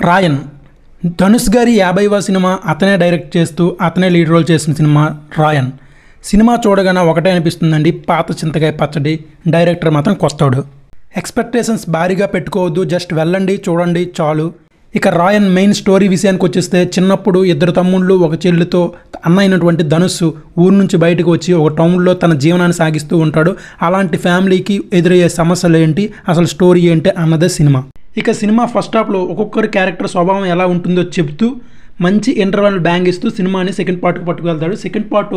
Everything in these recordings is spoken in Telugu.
రాయన్ ధనుష్ గారి 50వ సినిమా అతనే డైరెక్ట్ చేస్తూ అతనే లీడ్ రోల్ చేసిన సినిమా రాయన్. సినిమా చూడగానే ఒకటే అనిపిస్తుందండి, పాత చింతకాయ పచ్చడి. డైరెక్టర్ మాత్రం కొత్తోడు. ఎక్స్పెక్టేషన్స్ భారీగా పెట్టుకోవద్దు, జస్ట్ వెళ్ళండి, చూడండి చాలు. ఇక రాయన్ మెయిన్ స్టోరీ విషయానికి వచ్చేస్తే, చిన్నప్పుడు ఇద్దరు తమ్ముళ్ళు ఒక చెల్లితో అన్న అయినటువంటి ధనుష్ ఊరు నుంచి బయటకు వచ్చి ఒక టౌన్లో తన జీవనాన్ని సాగిస్తూ ఉంటాడు. అలాంటి ఫ్యామిలీకి ఎదురయ్యే సమస్యలు ఏంటి, అసలు స్టోరీ ఏంటి అన్నదే సినిమా. ఇక సినిమా ఫస్ట్ హాఫ్లో ఒక్కొక్కరి క్యారెక్టర్ స్వభావం ఎలా ఉంటుందో చెబుతూ మంచి ఇంటర్వల్ బ్యాంగ్ ఇస్తూ సినిమాని సెకండ్ పార్ట్కి పట్టుకువెళ్తాడు. సెకండ్ పార్ట్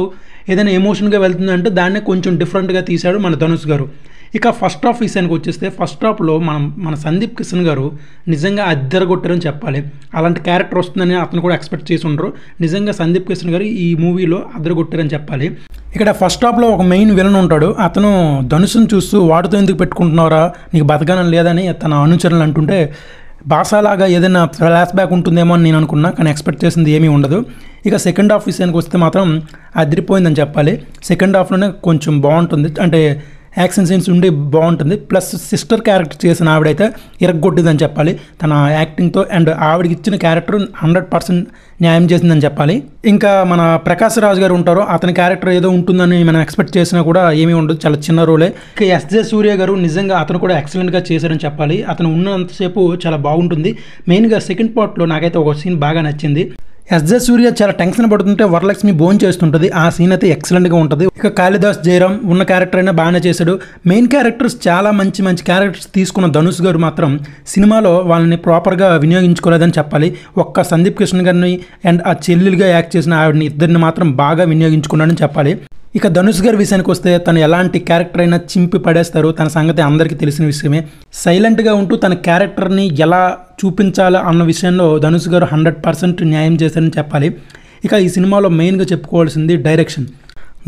ఏదైనా ఎమోషన్గా వెళ్తుందంటే దాన్నే కొంచెం డిఫరెంట్గా తీశాడు మన ధనుష్ గారు. ఇక ఫస్ట్ హాఫ్ విషయానికి వచ్చేస్తే, ఫస్ట్ హాఫ్లో మన సందీప్ కిషన్ గారు నిజంగా అద్దరగొట్టారని చెప్పాలి. అలాంటి క్యారెక్టర్ వస్తుందని అతను కూడా ఎక్స్పెక్ట్ చేసి ఉండరు. నిజంగా సందీప్ కిషన్ గారు ఈ మూవీలో అద్దరగొట్టారని చెప్పాలి. ఇక్కడ ఫస్ట్ హాఫ్లో ఒక మెయిన్ విలన్ ఉంటాడు. అతను ధనుషుని చూస్తూ వాటితో ఎందుకు పెట్టుకుంటున్నారా, నీకు బతకాలని లేదని తన అనుచరులు అంటుంటే, బాసాలాగా ఏదైనా ఫ్లాష్ బ్యాక్ ఉంటుందేమో అని నేను అనుకున్నా, కానీ ఎక్స్పెక్ట్ చేసింది ఏమీ ఉండదు. ఇక సెకండ్ హాఫ్ విషయానికి వస్తే మాత్రం అదిరిపోయిందని చెప్పాలి. సెకండ్ హాఫ్లోనే కొంచెం బాగుంటుంది, అంటే యాక్షన్ సీన్స్ ఉండి బాగుంటుంది. ప్లస్ సిస్టర్ క్యారెక్టర్ చేసిన ఆవిడైతే ఇరగ్గొట్టిందని చెప్పాలి తన యాక్టింగ్తో. అండ్ ఆవిడకి ఇచ్చిన క్యారెక్టర్ 100% న్యాయం చేసిందని చెప్పాలి. ఇంకా మన ప్రకాష్ రాజ్ గారు ఉంటారు, అతని క్యారెక్టర్ ఏదో ఉంటుందని మనం ఎక్స్పెక్ట్ చేసినా కూడా ఏమీ ఉండదు, చాలా చిన్న రోలే. ఇక ఎస్జే సూర్య గారు నిజంగా అతను కూడా ఎక్సలెంట్గా చేశారని చెప్పాలి. అతను ఉన్నంతసేపు చాలా బాగుంటుంది. మెయిన్గా సెకండ్ పార్ట్లో నాకైతే ఒక సీన్ బాగా నచ్చింది. ఎస్జే సూర్య చాలా టెన్షన్ పడుతుంటే వరలక్ష్మి భోజనం చేస్తుంటుంది. ఆ సీన్ అయితే ఎక్సలెంట్గా ఉంటుంది. ఇక కాళిదాస్ జయరామ్ ఉన్న క్యారెక్టర్ అయినా బాగానే చేశాడు. మెయిన్ క్యారెక్టర్స్ చాలా మంచి క్యారెక్టర్స్ తీసుకున్న ధనుష్ గారు మాత్రం సినిమాలో వాళ్ళని ప్రాపర్గా వినియోగించుకోలేదని చెప్పాలి. ఒక్క సందీప్ కిషన్ గారిని అండ్ ఆ చెల్లెలుగా యాక్ట్ చేసిన ఆవిడని ఇద్దరిని మాత్రం బాగా వినియోగించుకున్నాడని చెప్పాలి. ఇక ధనుష్ గారి విషయానికి వస్తే, తను ఎలాంటి క్యారెక్టర్ అయినా చింపి పడేస్తారు. తన సంగతి అందరికీ తెలిసిన విషయమే. సైలెంట్గా ఉంటూ తన క్యారెక్టర్ని ఎలా చూపించాలా అన్న విషయంలో ధనుష్ గారు 100% న్యాయం చేశారని చెప్పాలి. ఇక ఈ సినిమాలో మెయిన్గా చెప్పుకోవాల్సింది డైరెక్షన్.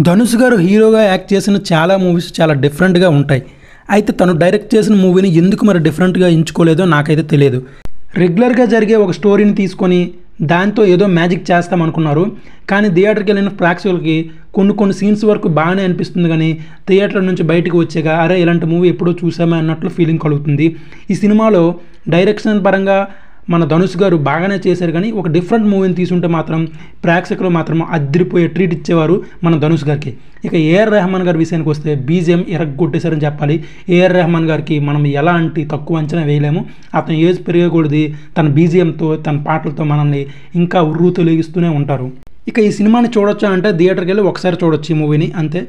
ధనుష్ గారు హీరోగా యాక్ట్ చేసిన చాలా మూవీస్ చాలా డిఫరెంట్గా ఉంటాయి. అయితే తను డైరెక్ట్ చేసిన మూవీని ఎందుకు మరి డిఫరెంట్గా ఎంచుకోలేదో నాకైతే తెలియదు. రెగ్యులర్గా జరిగే ఒక స్టోరీని తీసుకొని దాంతో ఏదో మ్యాజిక్ చేస్తామనుకున్నారు, కానీ థియేటర్కి వెళ్ళిన ప్రేక్షకులకి కొన్ని సీన్స్ వరకు బాగానే అనిపిస్తుంది, కానీ థియేటర్ నుంచి బయటకు వచ్చాక అరే ఇలాంటి మూవీ ఎప్పుడో చూసామా అన్నట్లు ఫీలింగ్ కలుగుతుంది. ఈ సినిమాలో డైరెక్షన్ పరంగా మన ధనుష్ గారు బాగానే చేశారు, కానీ ఒక డిఫరెంట్ మూవీని తీసుంటే మాత్రం ప్రేక్షకులు మాత్రం అదిరిపోయే ట్రీట్ ఇచ్చేవారు మన ధనుష్ గారికి. ఇక ఏఆర్ రెహమాన్ గారి విషయానికి వస్తే బీజిఎం ఇరగ్గొట్టేశారని చెప్పాలి. ఏఆర్ రెహమాన్ గారికి మనం ఎలాంటి తక్కువ అంచనా వేయలేము. అతను ఏజ్ పెరగకూడదు, తన బీజిఎంతో తన పాటలతో మనల్ని ఇంకా ఉర్రూ తొలగిస్తూనే ఉంటారు. ఇక ఈ సినిమాని చూడొచ్చా అంటే థియేటర్కి వెళ్ళి ఒకసారి చూడొచ్చు ఈ మూవీని, అంతే.